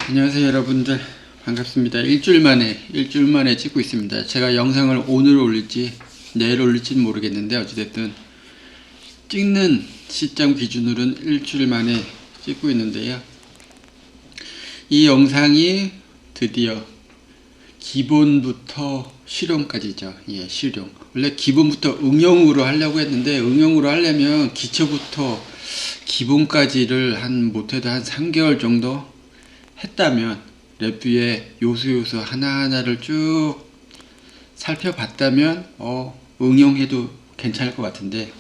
안녕하세요 여러분들, 반갑습니다. 일주일 만에 찍고 있습니다. 제가 영상을 오늘 올릴지 내일 올릴지는 모르겠는데 어찌됐든 찍는 시점 기준으로는 일주일 만에 찍고 있는데요. 이 영상이 드디어 기본부터 실용까지죠. 실용. 원래 기본부터 응용으로 하려고 했는데, 응용으로 하려면 기초부터 기본까지를 못해도 한 3개월 정도 했다면, 레뷰의 요소 하나하나를 쭉 살펴봤다면 응용해도 괜찮을 것 같은데,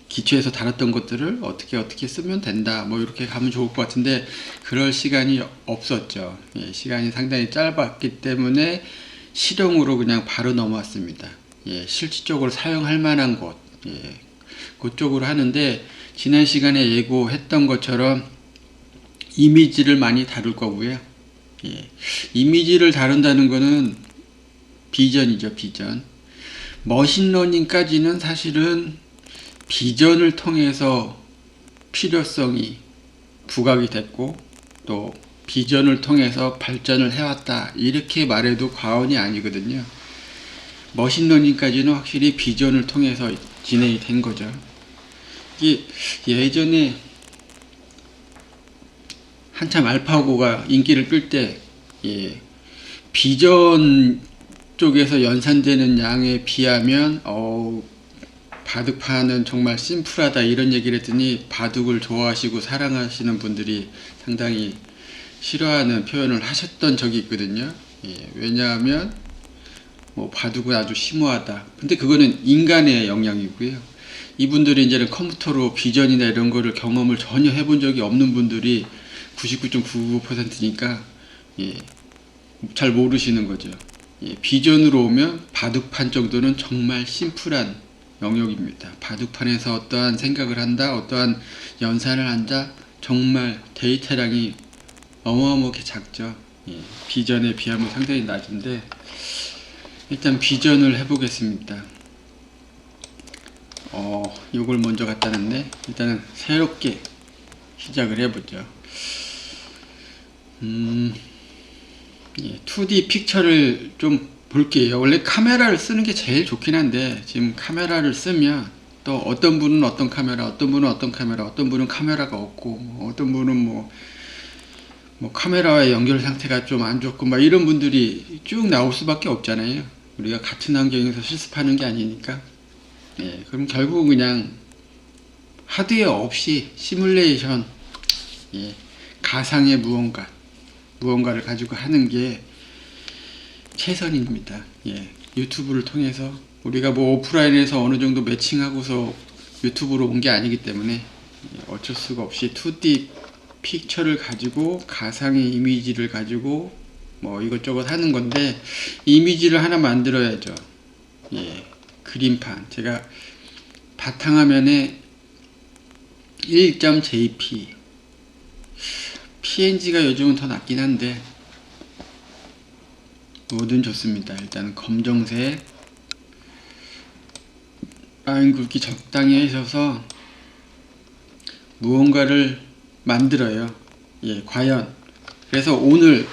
기초에서 다뤘던 것들을 어떻게 쓰면 된다, 이렇게 가면 좋을 것 같은데 그럴 시간이 없었죠. 시간이 상당히 짧았기 때문에 실용으로 그냥 바로 넘어왔습니다. 실질적으로 사용할 만한 곳, 그쪽으로 하는데, 지난 시간에 예고했던 것처럼 이미지를 많이 다룰 거고요. 이미지를 다룬다는 거는 비전이죠. 비전. 머신러닝까지는 사실은 비전을 통해서 필요성이 부각이 됐고, 또 비전을 통해서 발전을 해왔다, 이렇게 말해도 과언이 아니거든요. 머신러닝까지는 확실히 비전을 통해서 진행이 된 거죠. 예전에 한참 알파고가 인기를 끌 때 비전 쪽에서 연산되는 양에 비하면 바둑판은 정말 심플하다, 이런 얘기를 했더니 바둑을 좋아하시고 사랑하시는 분들이 상당히 싫어하는 표현을 하셨던 적이 있거든요. 왜냐하면 바둑은 아주 심오하다. 근데 그거는 인간의 영역이고요. 이분들이 이제는 컴퓨터로 비전이나 이런 거를 경험을 전혀 해본 적이 없는 분들이 99.99%니까 잘 모르시는 거죠. 비전으로 오면 바둑판 정도는 정말 심플한 영역입니다. 바둑판에서 어떠한 생각을 한다, 어떠한 연산을 한다, 정말 데이터량이 어마어마하게 작죠. 비전에 비하면 상당히 낮은데, 일단 비전을 해보겠습니다. 요걸 먼저 갖다 놨네. 일단은 새롭게 시작을 해보죠. 2D 픽처를 좀 볼게요. 원래 카메라를 쓰는 게 제일 좋긴 한데, 지금 카메라를 쓰면 또 어떤 분은 어떤 카메라, 어떤 분은 어떤 카메라, 어떤 분은 카메라가 없고, 어떤 분은 카메라와의 연결 상태가 좀 안 좋고, 이런 분들이 쭉 나올 수밖에 없잖아요. 우리가 같은 환경에서 실습하는 게 아니니까. 그럼 결국 그냥 하드웨어 없이 시뮬레이션, 가상의 무언가를 가지고 하는 게 최선입니다. 유튜브를 통해서 우리가 오프라인에서 어느 정도 매칭하고서 유튜브로 온 게 아니기 때문에 어쩔 수가 없이 2D 픽처를 가지고 가상의 이미지를 가지고 이것저것 하는 건데, 이미지를 하나 만들어야죠. 그림판. 제가 바탕화면에 1.jp, PNG가 요즘은 더 낫긴 한데 뭐든 좋습니다. 일단 검정색, 라인 굵기 적당히 하셔서 무언가를 만들어요. 과연. 그래서 오늘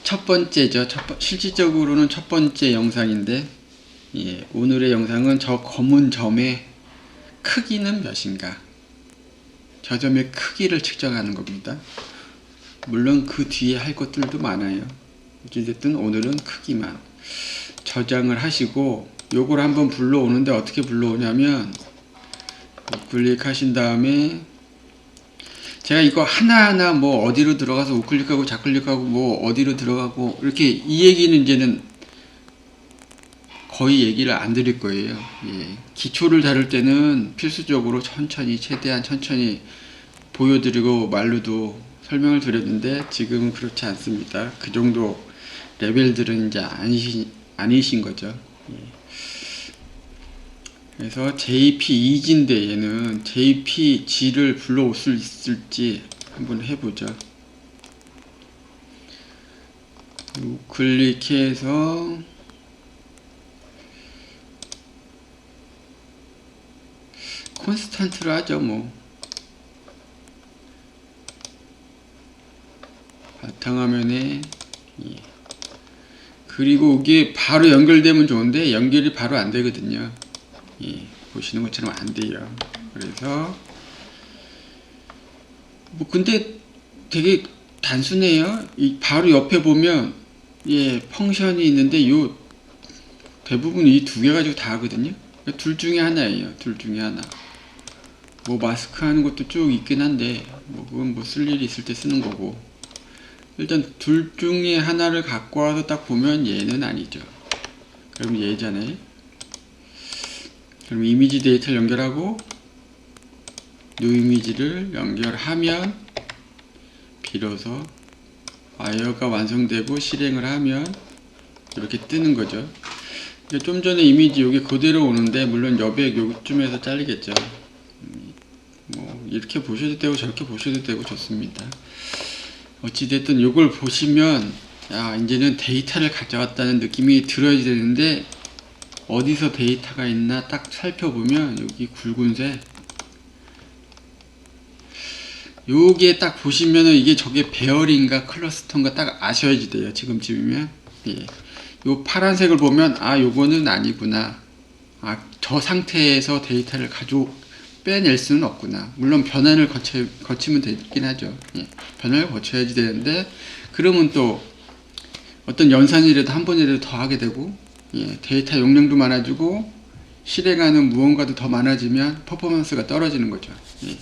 첫 번째죠. 실질적으로는 첫 번째 영상인데, 오늘의 영상은 저 검은 점의 크기는 몇인가, 저 점의 크기를 측정하는 겁니다. 물론 그 뒤에 할 것들도 많아요. 어찌됐든 오늘은 크기만 저장을 하시고, 요걸 한번 불러오는데 어떻게 불러오냐면, 우클릭 하신 다음에 제가 이거 하나하나 어디로 들어가서 우클릭하고 좌클릭하고 어디로 들어가고 이렇게 이 얘기는 이제는 거의 얘기를 안 드릴 거예요. 기초를 다룰 때는 필수적으로 천천히, 최대한 천천히 보여드리고 말로도 설명을 드렸는데, 지금은 그렇지 않습니다. 그 정도 레벨들은 이제 아니신 거죠. 그래서 JPEG인데 얘는 JPG를 불러올 수 있을지 한번 해보죠. 우클릭해서 콘스탄트로 하죠. 바탕화면에 예. 그리고 이게 바로 연결되면 좋은데 연결이 바로 안 되거든요. 예. 보시는 것처럼 안 돼요. 그래서 뭐 근데 되게 단순해요. 이 바로 옆에 보면 예 펑션이 있는데 요 대부분 이 두 개 가지고 다 하거든요. 둘 중에 하나예요. 둘 중에 하나. 뭐 마스크 하는 것도 쭉 있긴 한데 뭐 그건 뭐 쓸 일이 있을 때 쓰는 거고, 일단 둘 중에 하나를 갖고 와서 딱 보면 얘는 아니죠. 그럼 얘잖아요. 그럼 이미지 데이터를 연결하고 뉴 이미지를 연결하면 비로소 와이어가 완성되고 실행을 하면 이렇게 뜨는 거죠. 좀 전에 이미지 여기 그대로 오는데 물론 여백 요쯤에서 잘리겠죠. 뭐 이렇게 보셔도 되고 저렇게 보셔도 되고 좋습니다. 어찌됐든 요걸 보시면 야 이제는 데이터를 가져왔다는 느낌이 들어야 되는데, 어디서 데이터가 있나 딱 살펴보면 여기 굵은색 요게 딱 보시면은 이게 저게 배열인가 클러스터인가 딱 아셔야지 돼요. 지금쯤이면 예. 요 파란색을 보면 아 요거는 아니구나, 아 저 상태에서 데이터를 빼낼 수는 없구나. 물론 변환을 거치면 되긴 하죠. 예. 변환을 거쳐야지 되는데 그러면 또 어떤 연산이라도 한 번이라도 더 하게 되고 예. 데이터 용량도 많아지고 실행하는 무언가도 더 많아지면 퍼포먼스가 떨어지는 거죠. 예.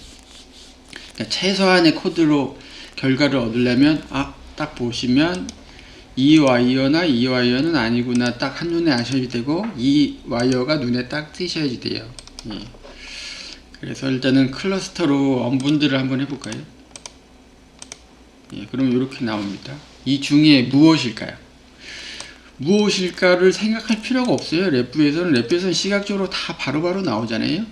그러니까 최소한의 코드로 결과를 얻으려면 딱 보시면 이 와이어나 이 와이어는 아니구나 딱 한눈에 아셔야 되고, 이 와이어가 눈에 딱 띄셔야지 돼요. 예. 그래서 일단은 클러스터로 엄분들을 한번 해볼까요? 예, 그럼 이렇게 나옵니다. 이 중에 무엇일까요? 무엇일까를 생각할 필요가 없어요. 랩뷰에서는 시각적으로 다 바로바로 나오잖아요.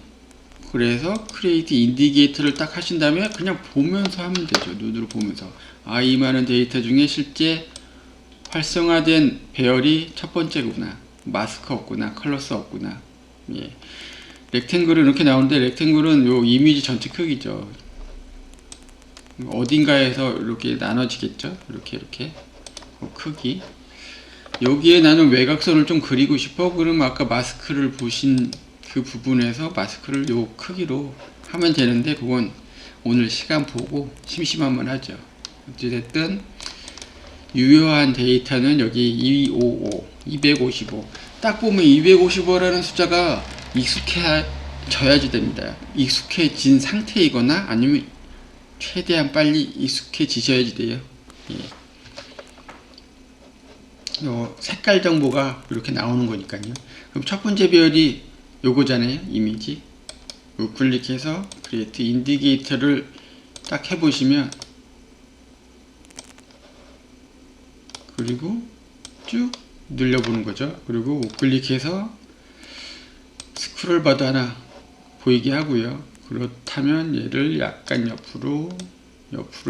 그래서 크리에이트 인디게이터를 딱 하신 다음에 그냥 보면서 하면 되죠. 눈으로 보면서 이 많은 데이터 중에 실제 활성화된 배열이 첫 번째구나, 마스크 없구나, 컬러스 없구나. 예. 렉탱글은 이렇게 나오는데 렉탱글은 요 이미지 전체 크기죠. 어딘가에서 이렇게 나눠지겠죠. 이렇게 크기. 여기에 나는 외곽선을 좀 그리고 싶어. 그럼 아까 마스크를 보신 그 부분에서 마스크를 요 크기로 하면 되는데 그건 오늘 시간 보고 심심하면 하죠. 어찌됐든 유효한 데이터는 여기 255 딱 보면 255라는 숫자가 익숙해져야지 됩니다. 익숙해진 상태이거나 아니면 최대한 빨리 익숙해지셔야지 돼요. 예. 색깔 정보가 이렇게 나오는 거니까요. 그럼 첫 번째 배열이 요거잖아요. 이미지. 우클릭해서 크리에이트 인디게이터를 딱 해보시면, 그리고 쭉 늘려보는 거죠. 그리고 우클릭해서 스크롤 바도 하나 보이게 하고요. 그렇다면 얘를 약간 옆으로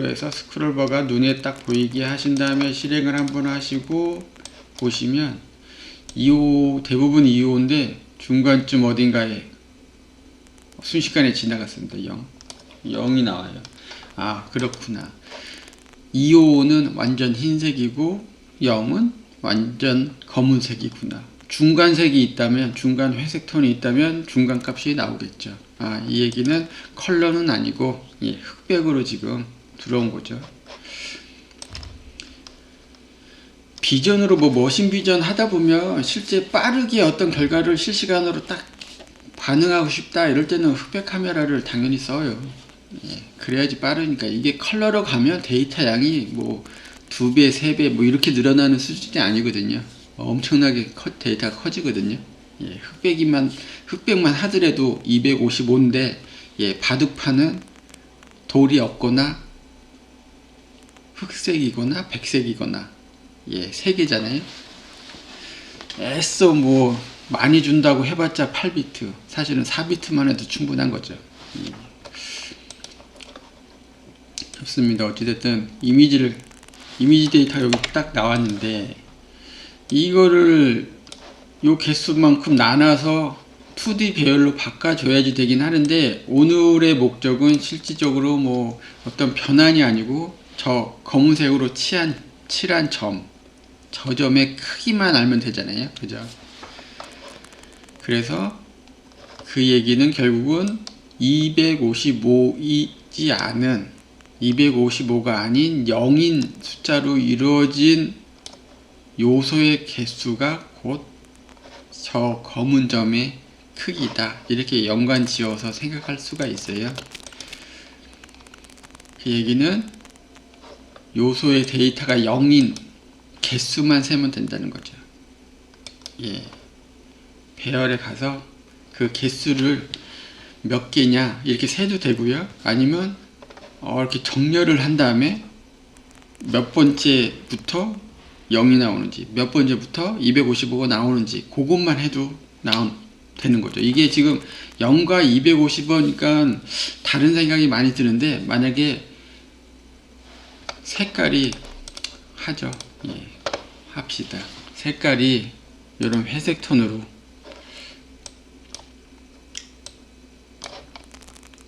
해서 스크롤 바가 눈에 딱 보이게 하신 다음에 실행을 한번 하시고 보시면 대부분 2호인데 중간쯤 어딘가에 순식간에 지나갔습니다. 0이 나와요. 그렇구나. 2호는 완전 흰색이고 0은 완전 검은색이구나. 중간색이 있다면, 중간 회색 톤이 있다면 중간 값이 나오겠죠. 이 얘기는 컬러는 아니고 흑백으로 지금 들어온 거죠. 비전으로 머신 비전 하다 보면 실제 빠르게 어떤 결과를 실시간으로 딱 반응하고 싶다 이럴 때는 흑백 카메라를 당연히 써요. 그래야지 빠르니까. 이게 컬러로 가면 데이터 양이 2배, 3배 이렇게 늘어나는 수준이 아니거든요. 엄청나게 데이터가 커지거든요. 흑백만 하더라도 255인데 바둑판은 돌이 없거나 흑색이거나 백색이거나 3개잖아요. 애써 많이 준다고 해봤자 8비트, 사실은 4비트만 해도 충분한 거죠. 좋습니다. 어찌됐든 이미지 데이터 여기 딱 나왔는데 이거를 요 개수만큼 나눠서 2D 배열로 바꿔줘야지 되긴 하는데, 오늘의 목적은 실질적으로 어떤 변환이 아니고 저 검은색으로 칠한 점, 저 점의 크기만 알면 되잖아요. 그죠? 그래서 그 얘기는 결국은 255이지 않은 255가 아닌 0인 숫자로 이루어진 요소의 개수가 곧 저 검은 점의 크기다. 이렇게 연관 지어서 생각할 수가 있어요. 그 얘기는 요소의 데이터가 0인 개수만 세면 된다는 거죠. 예. 배열에 가서 그 개수를 몇 개냐 이렇게 세도 되고요. 아니면 이렇게 정렬을 한 다음에 몇 번째부터 0이 나오는지 몇 번째부터 255가 나오는지 그것만 해도 되는 거죠. 이게 지금 0과 250이니까 다른 생각이 많이 드는데, 만약에 색깔이 하죠. 예, 합시다. 색깔이 이런 회색 톤으로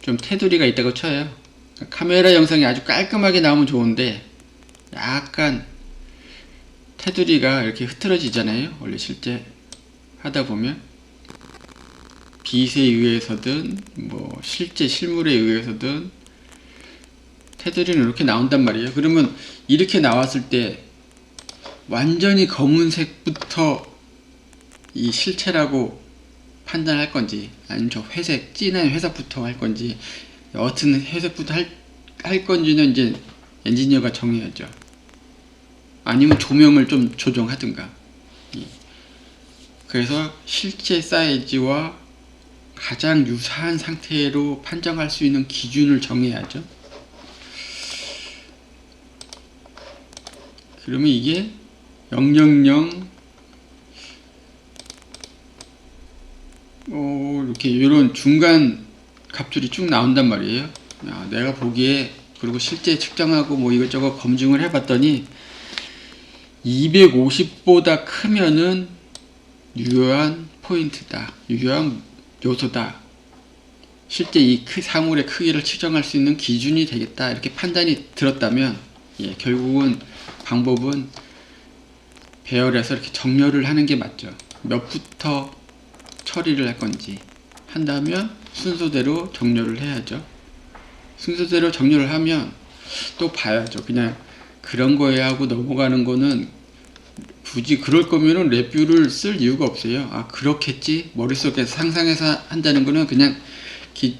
좀 테두리가 있다고 쳐요. 카메라 영상이 아주 깔끔하게 나오면 좋은데 약간 테두리가 이렇게 흐트러지잖아요. 원래 실제 하다 보면 빛에 의해서든 뭐 실제 실물에 의해서든 테두리는 이렇게 나온단 말이에요. 그러면 이렇게 나왔을 때 완전히 검은색부터 이 실체라고 판단할 건지, 아니면 저 회색, 진한 회색부터 할 건지, 여하튼 회색부터 할 건지는 이제 엔지니어가 정해야죠. 아니면 조명을 좀 조정하든가. 그래서 실제 사이즈와 가장 유사한 상태로 판정할 수 있는 기준을 정해야죠. 그러면 이게 000 이렇게 이런 중간 값들이 쭉 나온단 말이에요. 내가 보기에, 그리고 실제 측정하고 뭐 이것저것 검증을 해봤더니 250보다 크면은 유효한 포인트다, 유효한 요소다, 실제 이 사물의 크기를 측정할 수 있는 기준이 되겠다, 이렇게 판단이 들었다면, 결국은 방법은 배열해서 이렇게 정렬을 하는 게 맞죠. 몇부터 처리를 할 건지 한다면 순서대로 정렬을 해야죠. 순서대로 정렬을 하면 또 봐야죠. 그냥 그런 거에 하고 넘어가는 거는 굳이 그럴 거면은 레뷰를 쓸 이유가 없어요. 그렇겠지 머릿속에서 상상해서 한다는 거는 그냥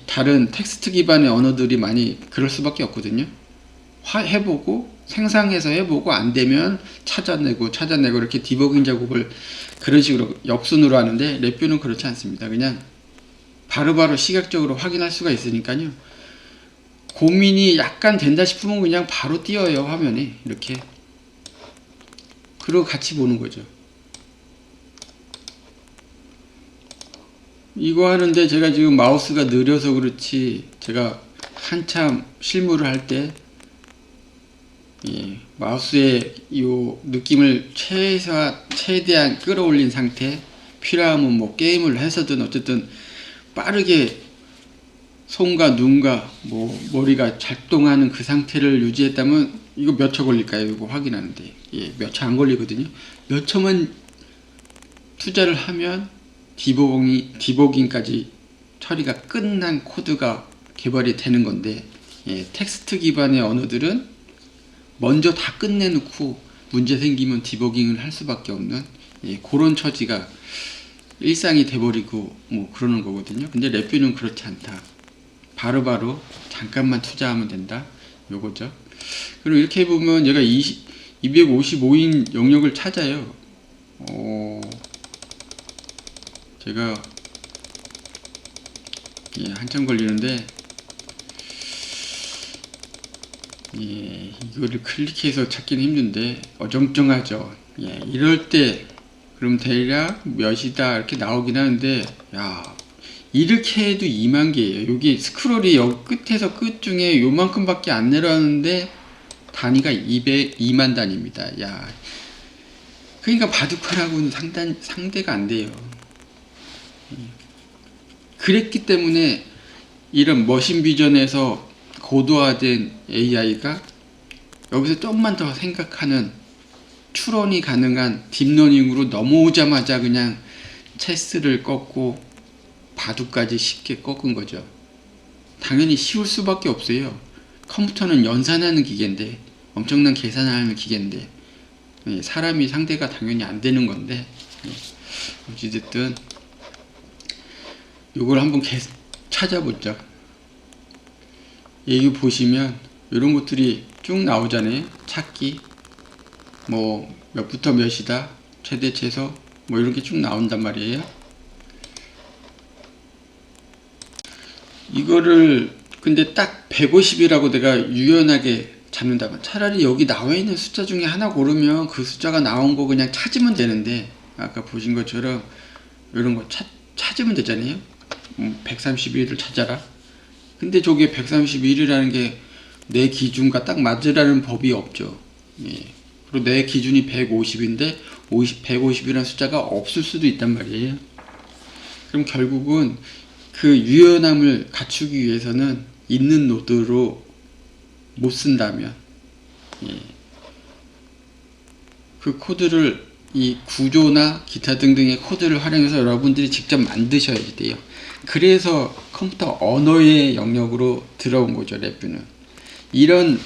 다른 텍스트 기반의 언어들이 많이 그럴 수밖에 없거든요. 해보고 생상해서 해보고 안 되면 찾아내고 이렇게 디버깅 작업을 그런 식으로 역순으로 하는데, 레뷰는 그렇지 않습니다. 그냥 바로바로 시각적으로 확인할 수가 있으니까요. 고민이 약간 된다 싶으면 그냥 바로 띄어요, 화면에. 이렇게. 그리고 같이 보는 거죠. 이거 하는데 제가 지금 마우스가 느려서 그렇지, 제가 한참 실무를 할 때 마우스의 이 느낌을 최대한 끌어올린 상태, 필요하면 뭐 게임을 해서든 어쨌든 빠르게 손과 눈과 뭐 머리가 작동하는 그 상태를 유지했다면 이거 몇 초 걸릴까요? 이거 확인하는데 몇 초 안 걸리거든요. 몇 초만 투자를 하면 디버깅까지 처리가 끝난 코드가 개발이 되는 건데, 텍스트 기반의 언어들은 먼저 다 끝내놓고 문제 생기면 디버깅을 할 수밖에 없는 그런 처지가 일상이 돼버리고 뭐 그러는 거거든요. 근데 레뷰는 그렇지 않다. 바로바로 잠깐만 투자하면 된다, 요거죠. 그리고 이렇게 해보면 얘가 255인 영역을 찾아요. 제가 한참 걸리는데, 이거를 클릭해서 찾기는 힘든데 어정쩡하죠. 이럴 때 그럼 대략 몇이다 이렇게 나오긴 하는데, 이렇게 해도 2만 개예요. 여기 스크롤이 여기 끝에서 끝 중에 요만큼 밖에 안 내려왔는데 단위가 2만 단위입니다. 그러니까 바둑판하고는 상대가 안 돼요. 그랬기 때문에 이런 머신 비전에서 고도화된 AI가 여기서 조금만 더 생각하는 추론이 가능한 딥러닝으로 넘어오자마자 그냥 체스를 꺾고 바둑까지 쉽게 꺾은 거죠. 당연히 쉬울 수밖에 없어요. 컴퓨터는 연산하는 기계인데, 엄청난 계산을 하는 기계인데, 사람이 상대가 당연히 안 되는 건데, 어찌됐든 이걸 한번 찾아보자. 여기 보시면 이런 것들이 쭉 나오잖아요. 찾기, 뭐 몇부터 몇이다, 최대 최소, 뭐 이렇게 쭉 나온단 말이에요. 이거를 근데 딱 150이라고 내가 유연하게 잡는다면, 차라리 여기 나와 있는 숫자 중에 하나 고르면 그 숫자가 나온 거 그냥 찾으면 되는데, 아까 보신 것처럼 이런 거 찾으면 되잖아요. 131을 찾아라. 근데 저게 131이라는 게 내 기준과 딱 맞으라는 법이 없죠. 예. 그리고 내 기준이 150인데 150이라는 숫자가 없을 수도 있단 말이에요. 그럼 결국은 그 유연함을 갖추기 위해서는 있는 노드로 못 쓴다면, 예, 그 코드를, 이 구조나 기타 등등의 코드를 활용해서 여러분들이 직접 만드셔야 돼요. 그래서 컴퓨터 언어의 영역으로 들어온 거죠, 랩뷰는. 이런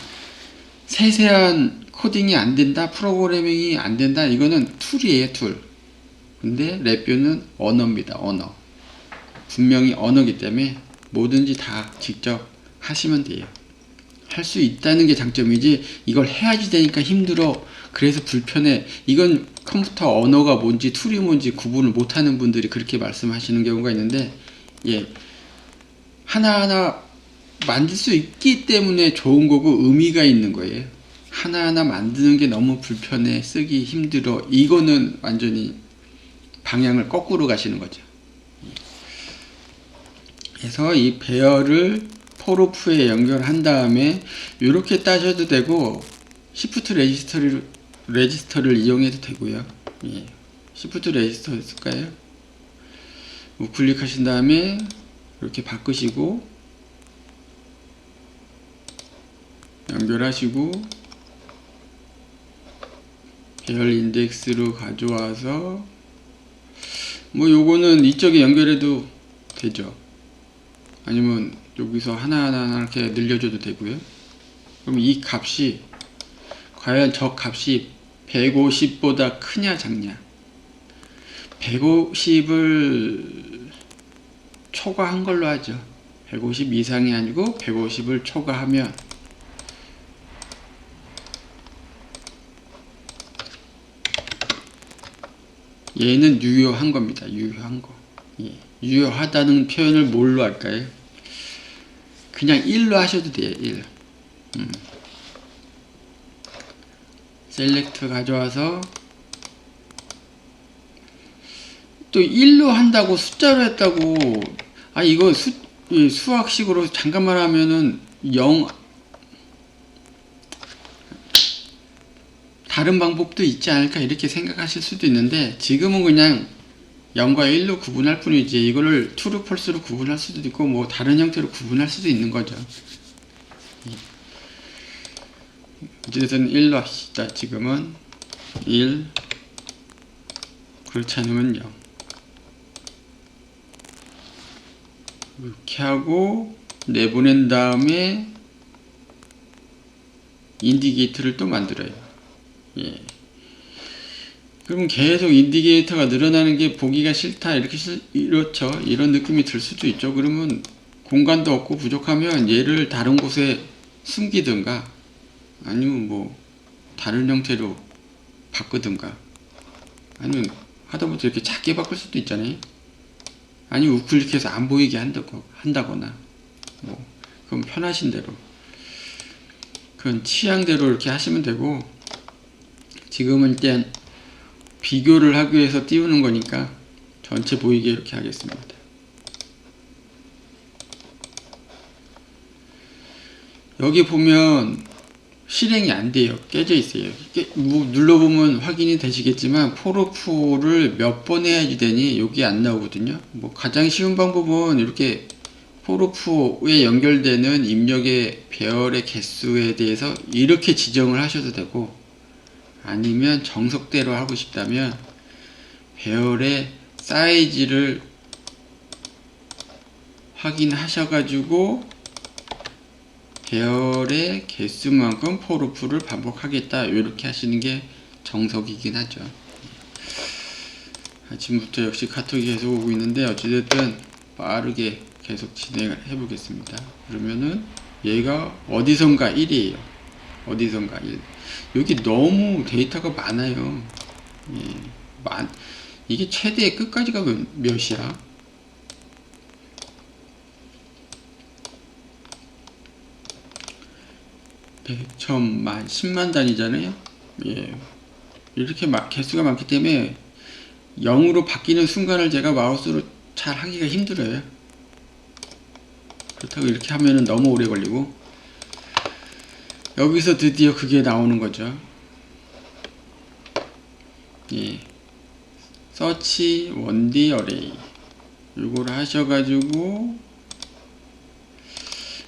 세세한 코딩이 안 된다, 프로그래밍이 안 된다, 이거는 툴이에요, 툴. 근데 랩뷰는 언어입니다, 언어. 분명히 언어기 때문에 뭐든지 다 직접 하시면 돼요. 할 수 있다는 게 장점이지, 이걸 해야지 되니까 힘들어, 그래서 불편해, 이건 컴퓨터 언어가 뭔지 툴이 뭔지 구분을 못하는 분들이 그렇게 말씀하시는 경우가 있는데, 예, 하나하나 만들 수 있기 때문에 좋은 거고 의미가 있는 거예요. 하나하나 만드는 게 너무 불편해, 쓰기 힘들어, 이거는 완전히 방향을 거꾸로 가시는 거죠. 그래서 이 배열을 포로프에 연결한 다음에 이렇게 따셔도 되고, 시프트 레지스터를 이용해도 되고요. 예. 시프트 레지스터 쓸까요? 우클릭 하신 다음에 이렇게 바꾸시고 연결하시고 배열 인덱스로 가져와서, 뭐 요거는 이쪽에 연결해도 되죠. 아니면 여기서 하나하나 이렇게 늘려줘도 되고요. 그럼 이 값이 과연 저 값이 150보다 크냐 작냐, 150을 초과한 걸로 하죠. 150 이상이 아니고 150을 초과하면 얘는 유효한 겁니다. 유효한 거. 예. 유효하다는 표현을 뭘로 할까요? 그냥 1로 하셔도 돼요. 1. 셀렉트 가져와서 또 1로 한다고, 숫자로 했다고, 이거 수학식으로 잠깐만 하면은 0, 다른 방법도 있지 않을까 이렇게 생각하실 수도 있는데, 지금은 그냥 0과 1로 구분할 뿐이지, 이거를 true, false로 구분할 수도 있고 뭐 다른 형태로 구분할 수도 있는 거죠. 어쨌든 1로 합시다. 지금은 1, 그렇지 않으면 0. 이렇게 하고 내보낸 다음에 인디게이터를 또 만들어요. 예. 그럼 계속 인디게이터가 늘어나는 게 보기가 싫다, 이렇죠. 이런 느낌이 들 수도 있죠. 그러면 공간도 없고 부족하면 얘를 다른 곳에 숨기든가, 아니면 뭐 다른 형태로 바꾸든가, 아니면 하다못해 이렇게 작게 바꿀 수도 있잖아요. 아니면 우클릭해서 안 보이게 한다거나, 뭐 그건 편하신 대로, 그건 취향대로 이렇게 하시면 되고, 지금은 일단 비교를 하기 위해서 띄우는 거니까 전체 보이게 이렇게 하겠습니다. 여기 보면 실행이 안 돼요. 깨져 있어요. 눌러보면 확인이 되시겠지만 포로프를 몇 번 해야지 되니 여기 안 나오거든요. 뭐 가장 쉬운 방법은 이렇게 포르프에 연결되는 입력의 배열의 개수에 대해서 이렇게 지정을 하셔도 되고, 아니면 정석대로 하고 싶다면 배열의 사이즈를 확인하셔가지고 배열의 개수만큼 포르프를 반복하겠다, 이렇게 하시는 게 정석이긴 하죠. 아침부터 역시 카톡이 계속 오고 있는데, 어찌됐든 빠르게 계속 진행을 해 보겠습니다. 그러면은 얘가 어디선가 1이에요. 어디선가 1. 여기 너무 데이터가 많아요. 예, 이게 최대 끝까지가 몇이야? 100, 1000만, 10만 단위잖아요. 예. 이렇게 개수가 많기 때문에 0으로 바뀌는 순간을 제가 마우스로 잘 하기가 힘들어요. 그렇다고 이렇게 하면은 너무 오래 걸리고, 여기서 드디어 그게 나오는 거죠. 예. 서치 원디 어레이. 요거를 하셔가지고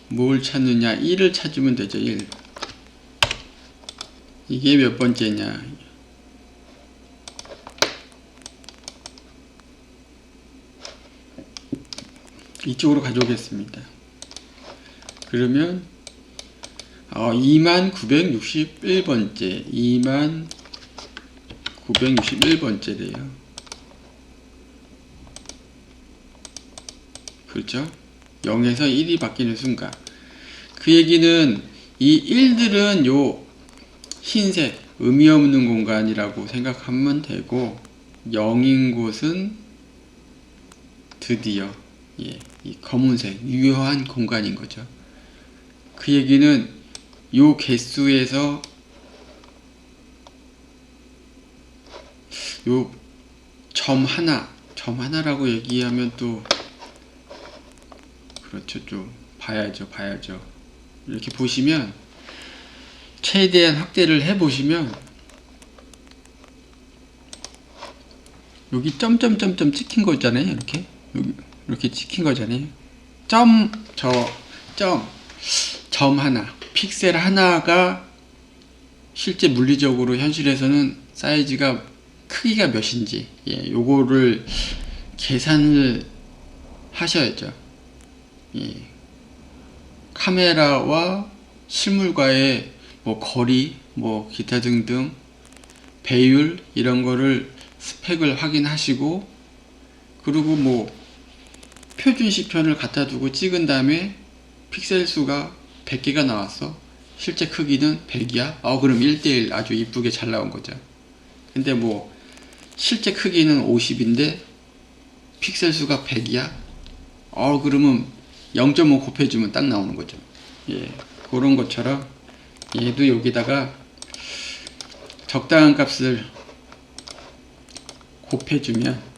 뭘 찾느냐? 1을 찾으면 되죠. 1. 이게 몇 번째냐? 이쪽으로 가져오겠습니다. 그러면 2961번째 2961번째래요. 그렇죠? 0에서 1이 바뀌는 순간, 그 얘기는 이 1들은 요 흰색 의미 없는 공간이라고 생각하면 되고, 0인 곳은 드디어 이 검은색 유효한 공간인 거죠. 그 얘기는 요 개수에서 요 점 하나라고 얘기하면 또 그렇죠. 좀 봐야죠. 이렇게 보시면, 최대한 확대를 해 보시면 여기 점점점점 찍힌 거 있잖아요. 이렇게 여기 이렇게 찍힌 거잖아요. 점 하나, 픽셀 하나가 실제 물리적으로 현실에서는 사이즈가, 크기가 몇인지, 요거를 계산을 하셔야죠. 카메라와 실물과의 거리, 기타 등등 배율, 이런 거를 스펙을 확인하시고, 그리고 표준 시편을 갖다 두고 찍은 다음에 픽셀 수가 100개가 나왔어. 실제 크기는 100이야. 그럼 1:1 아주 이쁘게 잘 나온 거죠. 근데 실제 크기는 50인데 픽셀 수가 100이야. 그러면 0.5 곱해주면 딱 나오는 거죠. 그런 것처럼 얘도 여기다가 적당한 값을 곱해주면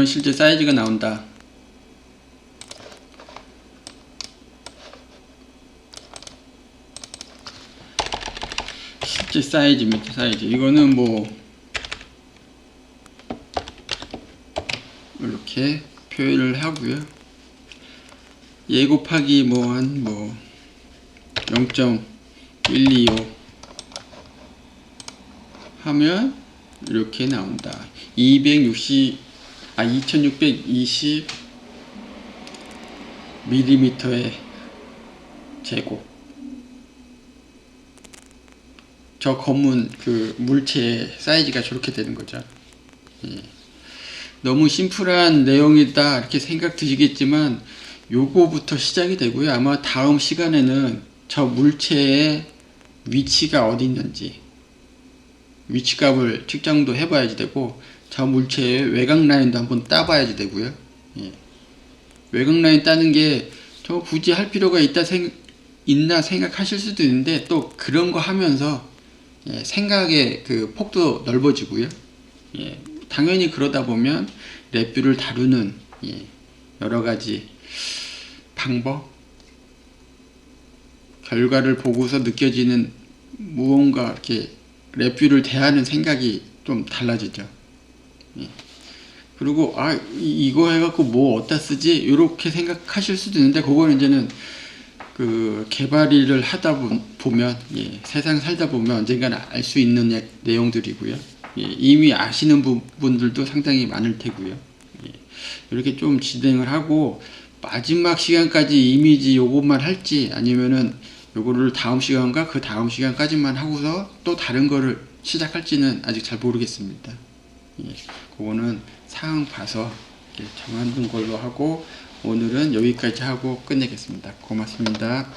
실제 사이즈가 나온다. 실제 사이즈 이거는 이렇게 표현을 하고요. 얘 곱하기 한 0.125 하면 이렇게 나온다. 2620 mm의 제곱. 저 검은 그 물체의 사이즈가 저렇게 되는 거죠. 너무 심플한 내용이다 이렇게 생각 드시겠지만, 요거부터 시작이 되고요. 아마 다음 시간에는 저 물체의 위치가 어디 있는지 위치값을 측정도 해봐야지 되고, 저 물체의 외곽 라인도 한번 따봐야지 되고요. 외곽 라인 따는 게 저 굳이 할 필요가 있나 생각하실 수도 있는데, 또 그런 거 하면서 생각의 그 폭도 넓어지고요. 당연히 그러다 보면 랩뷰를 다루는 여러 가지 방법, 결과를 보고서 느껴지는 무언가 이렇게 레뷰를 대하는 생각이 좀 달라지죠. 예. 그리고 이거 해갖고 뭐 어디다 쓰지? 이렇게 생각하실 수도 있는데 그거는 이제는 그 개발 일을 하다 보면 세상 살다 보면 언젠가는 알 수 있는 내용들이고요. 이미 아시는 부분들도 상당히 많을 테고요. 이렇게 좀 진행을 하고 마지막 시간까지 이미지 요것만 할지 아니면은 요거를 다음 시간과 그 다음 시간까지만 하고서 또 다른 거를 시작할지는 아직 잘 모르겠습니다. 그거는 상황 봐서 정하는 걸로 하고 오늘은 여기까지 하고 끝내겠습니다. 고맙습니다.